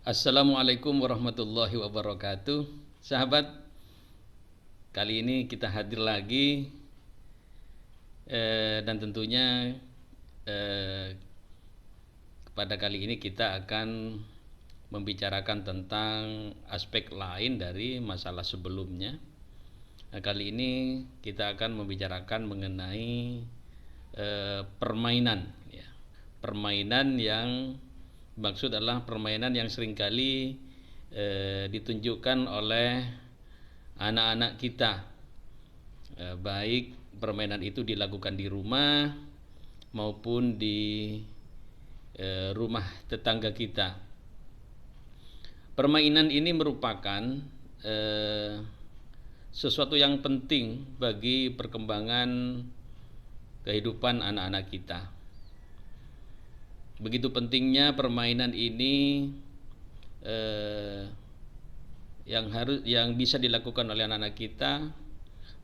Assalamualaikum warahmatullahi wabarakatuh. Sahabat, kali ini kita hadir lagi dan tentunya pada kali ini kita akan membicarakan tentang aspek lain dari masalah sebelumnya. Nah, kali ini kita akan membicarakan mengenai permainan, ya. Permainan yang maksud adalah permainan yang seringkali ditunjukkan oleh anak-anak kita, baik permainan itu dilakukan di rumah maupun di rumah tetangga kita. Permainan ini merupakan sesuatu yang penting bagi perkembangan kehidupan anak-anak kita. Begitu pentingnya permainan ini yang bisa dilakukan oleh anak-anak kita,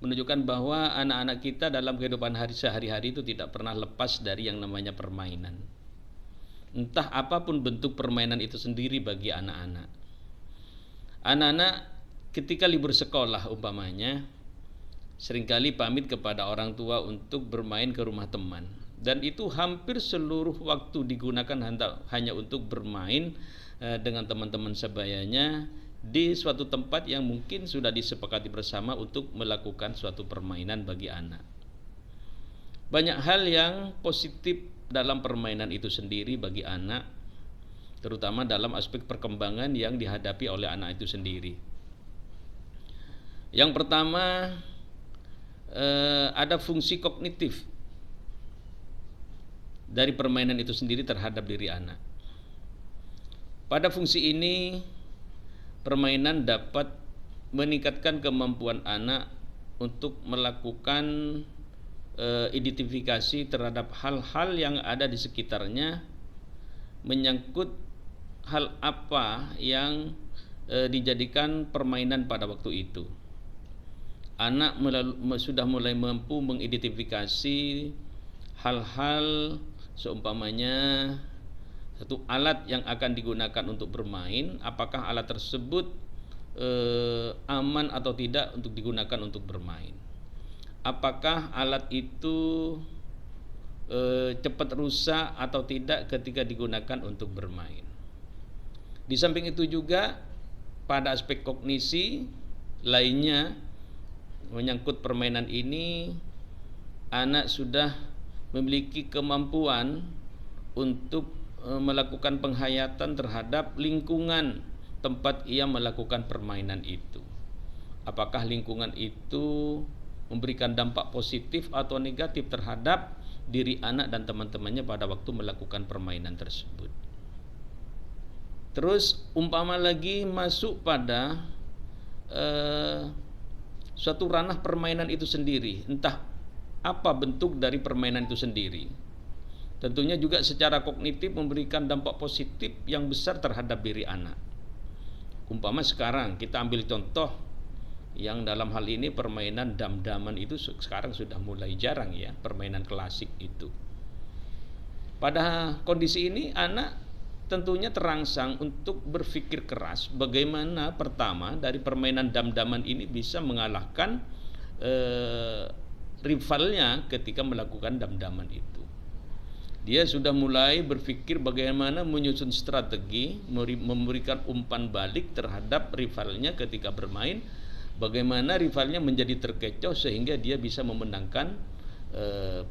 menunjukkan bahwa anak-anak kita dalam kehidupan sehari-hari itu tidak pernah lepas dari yang namanya permainan. Entah apapun bentuk permainan itu sendiri bagi anak-anak. Anak-anak ketika libur sekolah umpamanya seringkali pamit kepada orang tua untuk bermain ke rumah teman, dan itu hampir seluruh waktu digunakan hanya untuk bermain dengan teman-teman sebayanya di suatu tempat yang mungkin sudah disepakati bersama untuk melakukan suatu permainan bagi anak. Banyak hal yang positif dalam permainan itu sendiri bagi anak, terutama dalam aspek perkembangan yang dihadapi oleh anak itu sendiri. Yang pertama, ada fungsi kognitif dari permainan itu sendiri terhadap diri anak. Pada fungsi ini, permainan dapat meningkatkan kemampuan anak untuk melakukan identifikasi terhadap hal-hal yang ada di sekitarnya, menyangkut hal apa yang dijadikan permainan pada waktu itu. Anak sudah mulai mampu mengidentifikasi hal-hal seumpamanya satu alat yang akan digunakan untuk bermain, apakah alat tersebut aman atau tidak untuk digunakan untuk bermain. Apakah alat itu cepat rusak atau tidak ketika digunakan untuk bermain. Di samping itu juga pada aspek kognisi lainnya menyangkut permainan ini, anak sudah memiliki kemampuan untuk melakukan penghayatan terhadap lingkungan tempat ia melakukan permainan itu. Apakah lingkungan itu memberikan dampak positif atau negatif terhadap diri anak dan teman-temannya pada waktu melakukan permainan tersebut. Terus umpama lagi masuk pada suatu ranah permainan itu sendiri, entah apa bentuk dari permainan itu sendiri, tentunya juga secara kognitif memberikan dampak positif yang besar terhadap diri anak. Umpama sekarang kita ambil contoh yang dalam hal ini permainan dam-daman itu sekarang sudah mulai jarang, ya, permainan klasik itu. Pada kondisi ini anak tentunya terangsang untuk berpikir keras bagaimana pertama dari permainan dam-daman ini bisa mengalahkan rivalnya ketika melakukan dam-daman itu. Dia sudah mulai berpikir bagaimana menyusun strategi, memberikan umpan balik terhadap rivalnya ketika bermain, bagaimana rivalnya menjadi terkecoh sehingga dia bisa memenangkan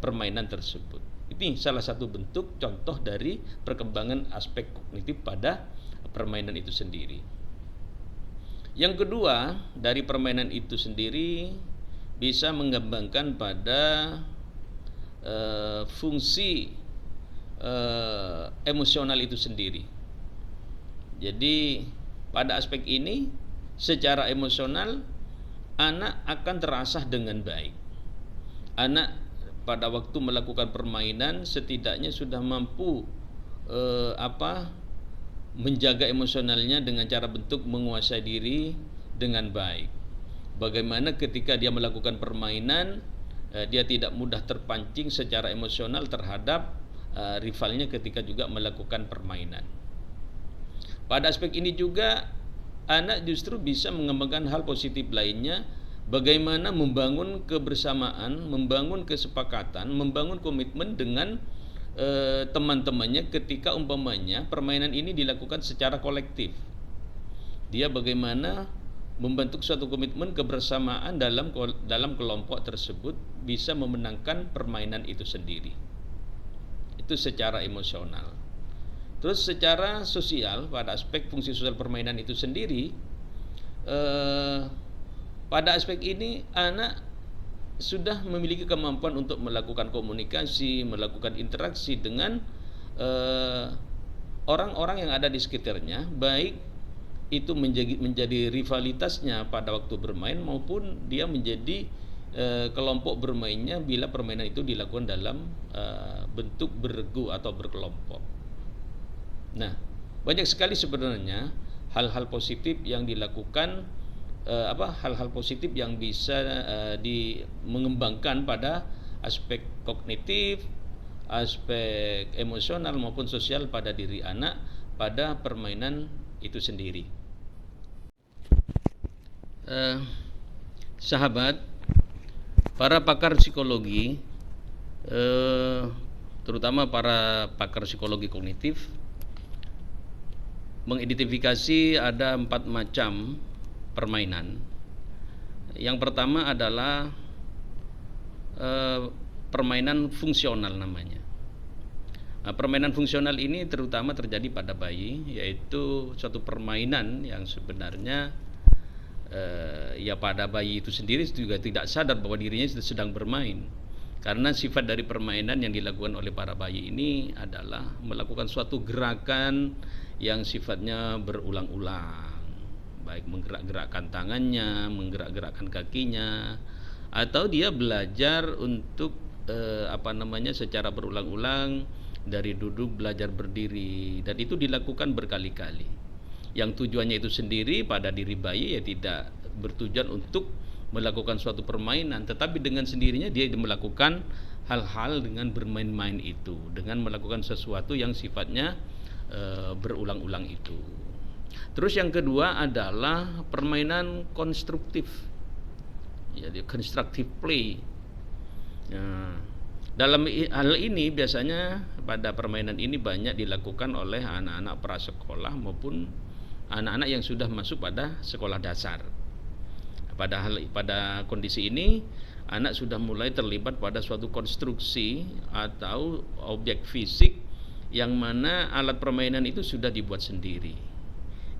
permainan tersebut. Ini salah satu bentuk contoh dari perkembangan aspek kognitif pada permainan itu sendiri. Yang kedua, dari permainan itu sendiri bisa mengembangkan pada fungsi emosional itu sendiri. Jadi pada aspek ini secara emosional anak akan terasah dengan baik. Anak pada waktu melakukan permainan setidaknya sudah mampu menjaga emosionalnya dengan cara bentuk menguasai diri dengan baik. Bagaimana ketika dia melakukan permainan, dia tidak mudah terpancing secara emosional terhadap rivalnya ketika juga melakukan permainan. Pada aspek ini juga anak justru bisa mengembangkan hal positif lainnya, bagaimana membangun kebersamaan, membangun kesepakatan, membangun komitmen dengan teman-temannya ketika umpamanya permainan ini dilakukan secara kolektif. Dia bagaimana membentuk suatu komitmen kebersamaan dalam kelompok tersebut bisa memenangkan permainan itu sendiri. Itu secara emosional. Terus secara sosial, pada aspek fungsi sosial permainan itu sendiri, pada aspek ini anak sudah memiliki kemampuan untuk melakukan komunikasi, melakukan interaksi dengan orang-orang yang ada di sekitarnya, baik itu menjadi rivalitasnya pada waktu bermain maupun dia menjadi kelompok bermainnya bila permainan itu dilakukan dalam bentuk bergu atau berkelompok. Nah, banyak sekali sebenarnya hal-hal positif yang dilakukan, hal-hal positif yang bisa mengembangkan pada aspek kognitif, aspek emosional maupun sosial pada diri anak pada permainan itu sendiri. Sahabat, para pakar psikologi, terutama para pakar psikologi kognitif, mengidentifikasi ada 4 macam permainan. Yang pertama adalah permainan fungsional namanya. Nah, permainan fungsional ini terutama terjadi pada bayi, yaitu suatu permainan yang sebenarnya ya pada bayi itu sendiri juga tidak sadar bahwa dirinya sedang bermain. Karena sifat dari permainan yang dilakukan oleh para bayi ini adalah melakukan suatu gerakan yang sifatnya berulang-ulang, baik menggerak-gerakkan tangannya, menggerak-gerakkan kakinya, atau dia belajar untuk secara berulang-ulang dari duduk belajar berdiri, dan itu dilakukan berkali-kali. Yang tujuannya itu sendiri pada diri bayi ya tidak bertujuan untuk melakukan suatu permainan, tetapi dengan sendirinya dia melakukan hal-hal dengan bermain-main itu, dengan melakukan sesuatu yang sifatnya berulang-ulang itu. Terus yang kedua adalah permainan konstruktif, jadi constructive play. Nah, dalam hal ini biasanya pada permainan ini banyak dilakukan oleh anak-anak prasekolah maupun anak-anak yang sudah masuk pada sekolah dasar. Pada kondisi ini anak sudah mulai terlibat pada suatu konstruksi atau objek fisik yang mana alat permainan itu sudah dibuat sendiri.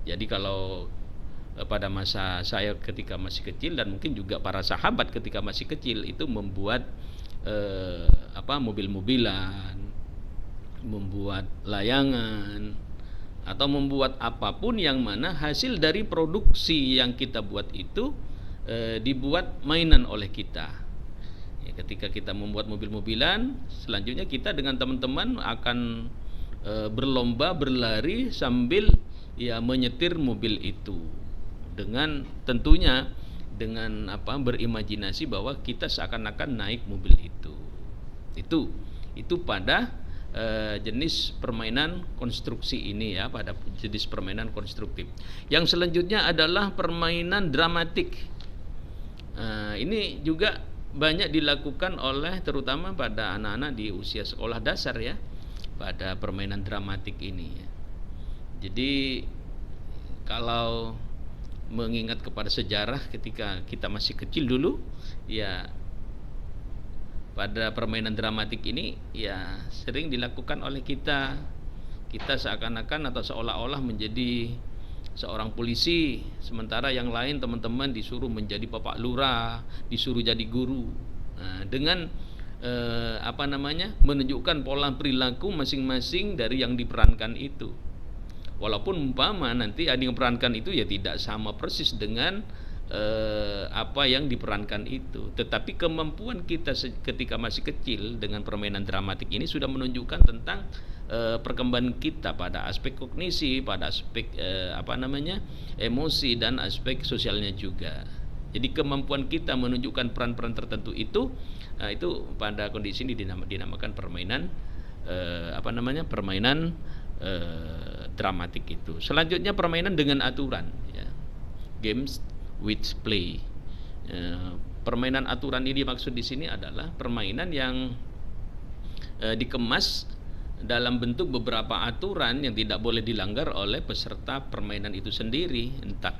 Jadi kalau pada masa saya ketika masih kecil dan mungkin juga para sahabat ketika masih kecil itu membuat mobil-mobilan, membuat layangan, atau membuat apapun yang mana hasil dari produksi yang kita buat itu dibuat mainan oleh kita. Ya, ketika kita membuat mobil-mobilan, selanjutnya kita dengan teman-teman akan berlomba berlari sambil ya menyetir mobil itu, dengan tentunya dengan berimajinasi bahwa kita seakan-akan naik mobil itu. Itu pada jenis permainan konstruksi ini ya, pada jenis permainan konstruktif. Yang selanjutnya adalah permainan dramatik. Ini juga banyak dilakukan oleh terutama pada anak-anak di usia sekolah dasar ya, pada permainan dramatik ini ya. Jadi kalau mengingat kepada sejarah ketika kita masih kecil dulu ya, pada permainan dramatik ini ya sering dilakukan oleh kita seakan-akan atau seolah-olah menjadi seorang polisi, sementara yang lain teman-teman disuruh menjadi bapak lurah, disuruh jadi guru. Nah, dengan menunjukkan pola perilaku masing-masing dari yang diperankan itu. Walaupun umpama nanti ada yang perankan itu ya tidak sama persis dengan apa yang diperankan itu, tetapi kemampuan kita ketika masih kecil dengan permainan dramatik ini sudah menunjukkan tentang perkembangan kita pada aspek kognisi, pada aspek emosi dan aspek sosialnya juga. Jadi kemampuan kita menunjukkan peran-peran tertentu itu pada kondisi ini dinamakan permainan permainan dramatik itu. Selanjutnya permainan dengan aturan, ya. Games with play. Permainan aturan ini maksud di sini adalah permainan yang dikemas dalam bentuk beberapa aturan yang tidak boleh dilanggar oleh peserta permainan itu sendiri, entah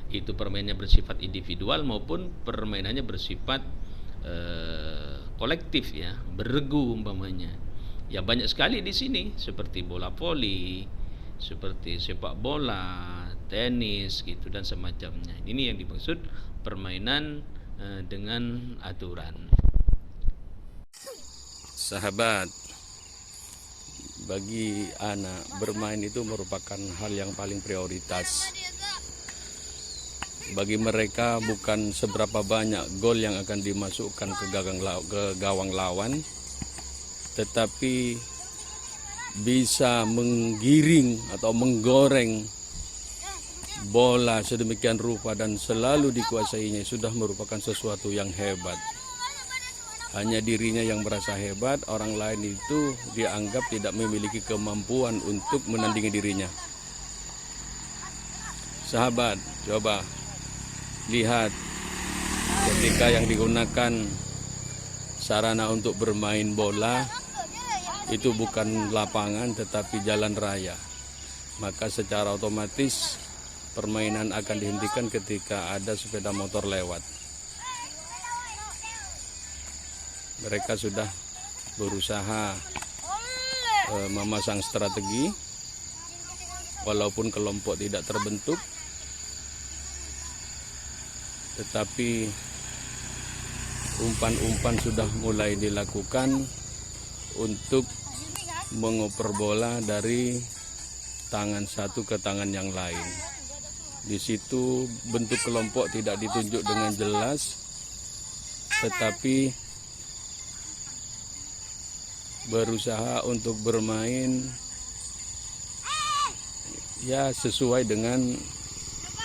itu permainannya bersifat individual maupun permainannya bersifat kolektif, ya, beregu umpamanya. Ya banyak sekali di sini seperti bola voli, seperti sepak bola, tenis gitu dan semacamnya. Ini yang dimaksud permainan dengan aturan. Sahabat, bagi anak bermain itu merupakan hal yang paling prioritas. Bagi mereka bukan seberapa banyak gol yang akan dimasukkan ke gawang lawan, tetapi bisa menggiring atau menggoreng bola sedemikian rupa dan selalu dikuasainya sudah merupakan sesuatu yang hebat. Hanya dirinya yang merasa hebat, orang lain itu dianggap tidak memiliki kemampuan untuk menandingi dirinya. Sahabat, coba lihat ketika yang digunakan sarana untuk bermain bola itu bukan lapangan tetapi jalan raya. Maka secara otomatis permainan akan dihentikan ketika ada sepeda motor lewat. Mereka sudah berusaha memasang strategi, walaupun kelompok tidak terbentuk, tetapi umpan-umpan sudah mulai dilakukan untuk mengoper bola dari tangan satu ke tangan yang lain. Di situ bentuk kelompok tidak ditunjuk dengan jelas, tetapi berusaha untuk bermain ya sesuai dengan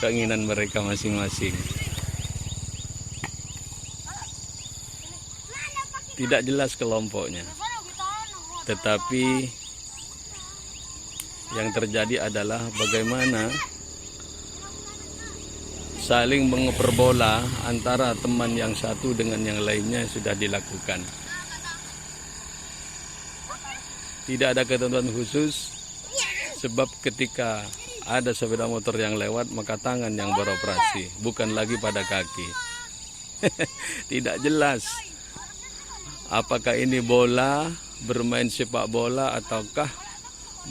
keinginan mereka masing-masing. Tidak jelas kelompoknya, tetapi yang terjadi adalah bagaimana saling mengoper bola antara teman yang satu dengan yang lainnya sudah dilakukan. Tidak ada ketentuan khusus, sebab ketika ada sepeda motor yang lewat maka tangan yang beroperasi, bukan lagi pada kaki. Tidak jelas apakah ini bola, bermain sepak bola ataukah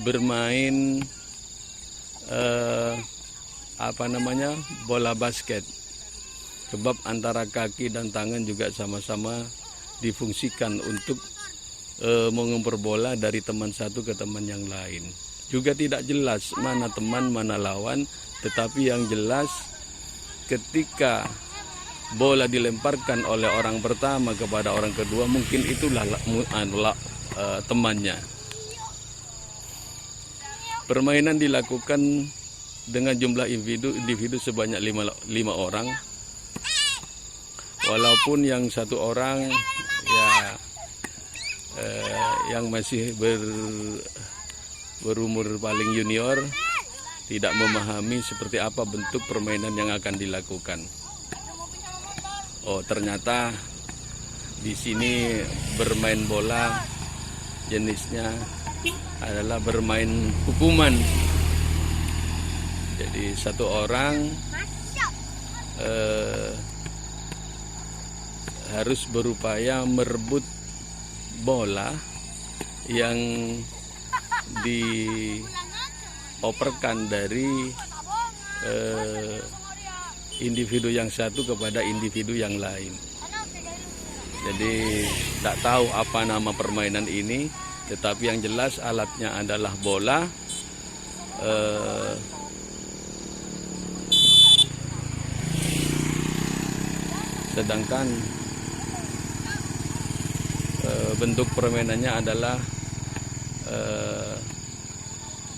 bermain bola basket. Sebab antara kaki dan tangan juga sama-sama difungsikan untuk mengoper bola dari teman satu ke teman yang lain. Juga tidak jelas mana teman mana lawan, tetapi yang jelas ketika bola dilemparkan oleh orang pertama kepada orang kedua, mungkin itulah temannya. Permainan dilakukan dengan jumlah individu sebanyak 5 orang, walaupun yang satu orang yang masih berumur paling junior tidak memahami seperti apa bentuk permainan yang akan dilakukan. Oh, ternyata di sini bermain bola jenisnya adalah bermain hukuman. Jadi satu orang harus berupaya merebut bola yang dioperkan dari individu yang satu kepada individu yang lain. Jadi tidak tahu apa nama permainan ini, tetapi yang jelas alatnya adalah bola. Sedangkan bentuk permainannya adalah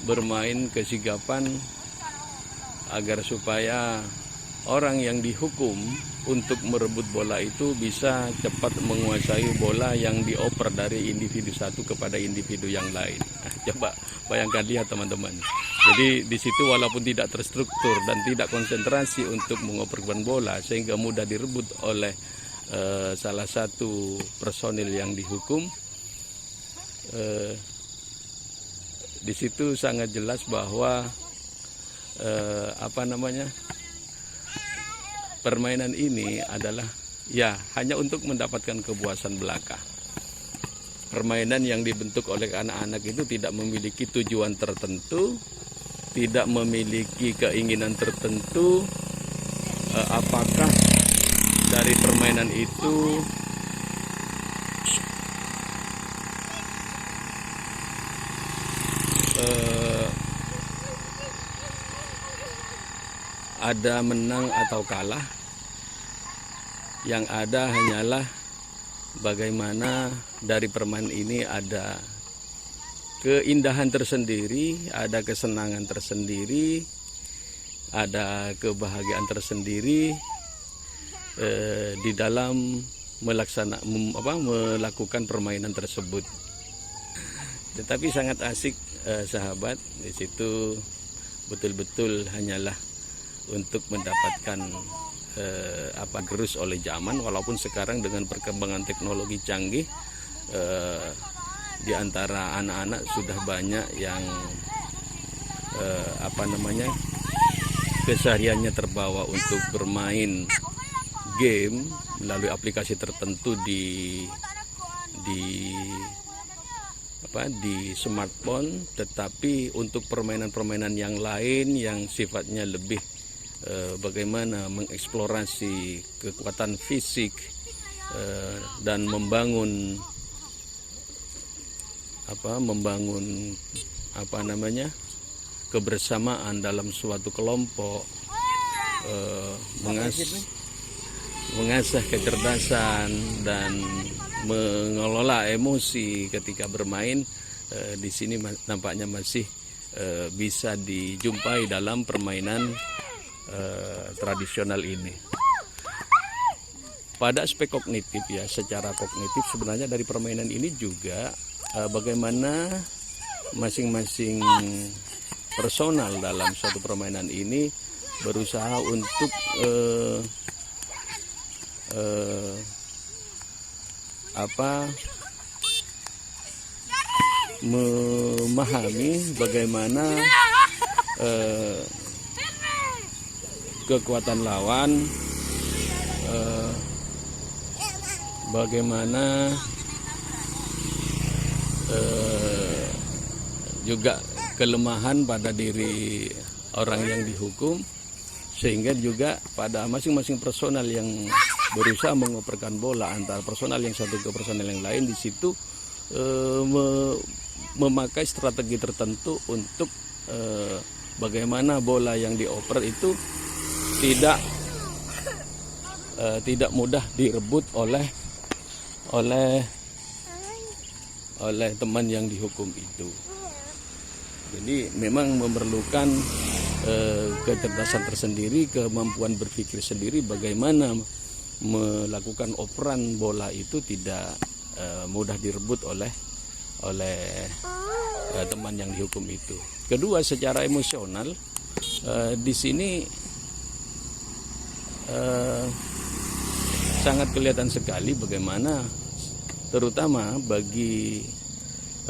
bermain kesigapan agar supaya orang yang dihukum untuk merebut bola itu bisa cepat menguasai bola yang dioper dari individu satu kepada individu yang lain. Coba bayangkan, lihat teman-teman. Jadi di situ walaupun tidak terstruktur dan tidak konsentrasi untuk mengoperkan bola sehingga mudah direbut oleh salah satu personil yang dihukum, di situ sangat jelas bahwa permainan ini adalah ya hanya untuk mendapatkan kepuasan belaka. Permainan yang dibentuk oleh anak-anak itu tidak memiliki tujuan tertentu, tidak memiliki keinginan tertentu. Apakah dari permainan itu ada menang atau kalah? Yang ada hanyalah bagaimana dari permainan ini ada keindahan tersendiri, ada kesenangan tersendiri, ada kebahagiaan tersendiri di dalam melakukan permainan tersebut. Tetapi sangat asik, sahabat. Di situ betul-betul hanyalah untuk mendapatkan gerus oleh zaman, walaupun sekarang dengan perkembangan teknologi canggih di antara anak-anak sudah banyak yang kesehariannya terbawa untuk bermain game melalui aplikasi tertentu di smartphone, tetapi untuk permainan-permainan yang lain yang sifatnya lebih bagaimana mengeksplorasi kekuatan fisik dan membangun kebersamaan dalam suatu kelompok, mengasah kecerdasan dan mengelola emosi ketika bermain, di sini nampaknya masih bisa dijumpai dalam permainan tradisional ini. Pada aspek kognitif ya, secara kognitif sebenarnya dari permainan ini juga bagaimana masing-masing personal dalam suatu permainan ini berusaha untuk memahami bagaimana kekuatan lawan, bagaimana juga kelemahan pada diri orang yang dihukum, sehingga juga pada masing-masing personal yang berusaha mengoperkan bola antara personal yang satu ke personal yang lain, di situ memakai strategi tertentu untuk bagaimana bola yang dioper itu tidak mudah direbut oleh teman yang dihukum itu. Jadi memang memerlukan kecerdasan tersendiri, kemampuan berpikir sendiri bagaimana melakukan operan bola itu tidak mudah direbut oleh teman yang dihukum itu. Kedua, secara emosional di sini sangat kelihatan sekali bagaimana terutama bagi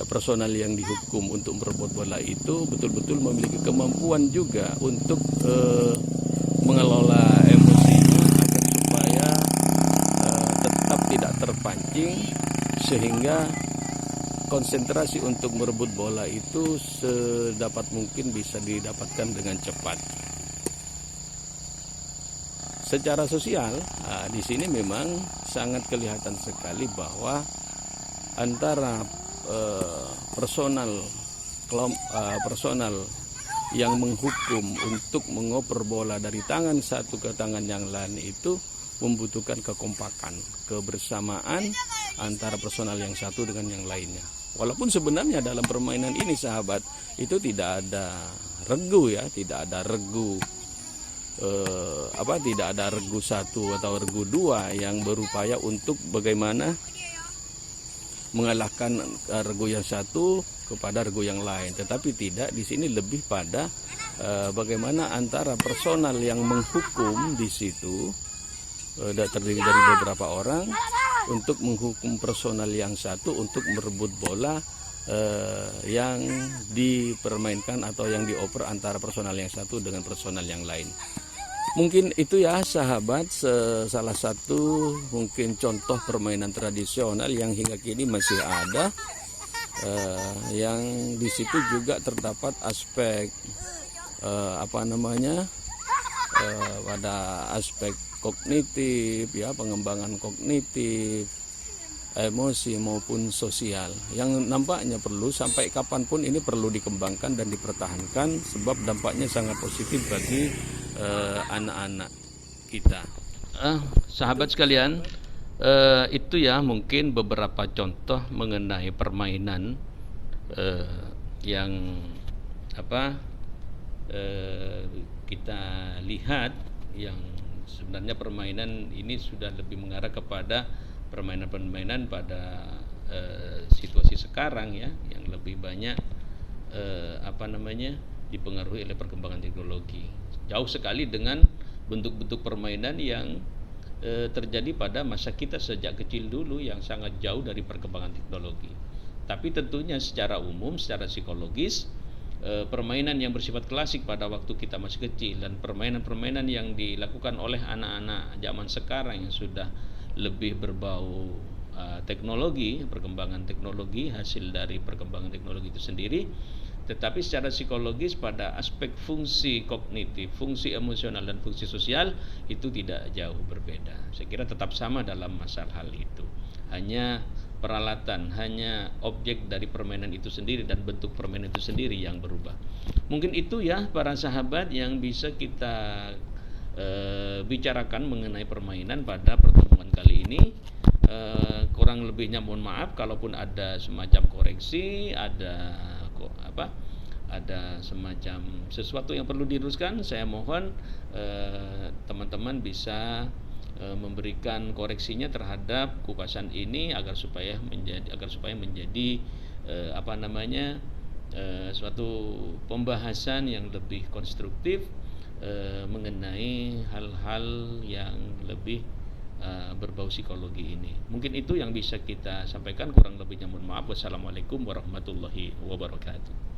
personal yang dihukum untuk merebut bola itu betul-betul memiliki kemampuan juga untuk mengelola emosinya agar supaya tetap tidak terpancing, sehingga konsentrasi untuk merebut bola itu sedapat mungkin bisa didapatkan dengan cepat. Secara sosial, di sini memang sangat kelihatan sekali bahwa antara personal yang menghukum untuk mengoper bola dari tangan satu ke tangan yang lain itu membutuhkan kekompakan, kebersamaan antara personal yang satu dengan yang lainnya. Walaupun sebenarnya dalam permainan ini, sahabat, itu tidak ada regu ya, tidak ada regu tidak ada regu satu atau regu dua yang berupaya untuk bagaimana mengalahkan regu yang satu kepada regu yang lain, tetapi tidak, di sini lebih pada bagaimana antara personal yang menghukum di situ terdiri dari beberapa orang untuk menghukum personal yang satu untuk merebut bola yang dipermainkan atau yang dioper antara personal yang satu dengan personal yang lain. Mungkin itu ya sahabat, salah satu mungkin contoh permainan tradisional yang hingga kini masih ada, yang di situ juga terdapat aspek pada aspek kognitif ya, pengembangan kognitif, emosi maupun sosial yang nampaknya perlu sampai kapanpun ini perlu dikembangkan dan dipertahankan, sebab dampaknya sangat positif bagi anak-anak kita. Sahabat sekalian, itu ya mungkin beberapa contoh mengenai permainan yang kita lihat, yang sebenarnya permainan ini sudah lebih mengarah kepada permainan-permainan pada situasi sekarang ya, yang lebih banyak dipengaruhi oleh perkembangan teknologi. Jauh sekali dengan bentuk-bentuk permainan yang terjadi pada masa kita sejak kecil dulu, yang sangat jauh dari perkembangan teknologi. Tapi tentunya secara umum, secara psikologis, permainan yang bersifat klasik pada waktu kita masih kecil dan permainan-permainan yang dilakukan oleh anak-anak zaman sekarang yang sudah lebih berbau teknologi, perkembangan teknologi, hasil dari perkembangan teknologi itu sendiri, tetapi secara psikologis pada aspek fungsi kognitif, fungsi emosional dan fungsi sosial itu tidak jauh berbeda. Saya kira tetap sama dalam masalah hal itu. Hanya peralatan, hanya objek dari permainan itu sendiri dan bentuk permainan itu sendiri yang berubah. Mungkin itu ya para sahabat yang bisa kita bicarakan mengenai permainan pada pertemuan kali ini. Kurang lebihnya mohon maaf kalaupun ada semacam koreksi, ada semacam sesuatu yang perlu diluruskan. Saya mohon teman-teman bisa memberikan koreksinya terhadap kupasan ini agar supaya menjadi suatu pembahasan yang lebih konstruktif mengenai hal-hal yang lebih berbau psikologi ini. Mungkin itu yang bisa kita sampaikan, kurang lebihnya mohon maaf. Wassalamualaikum warahmatullahi wabarakatuh.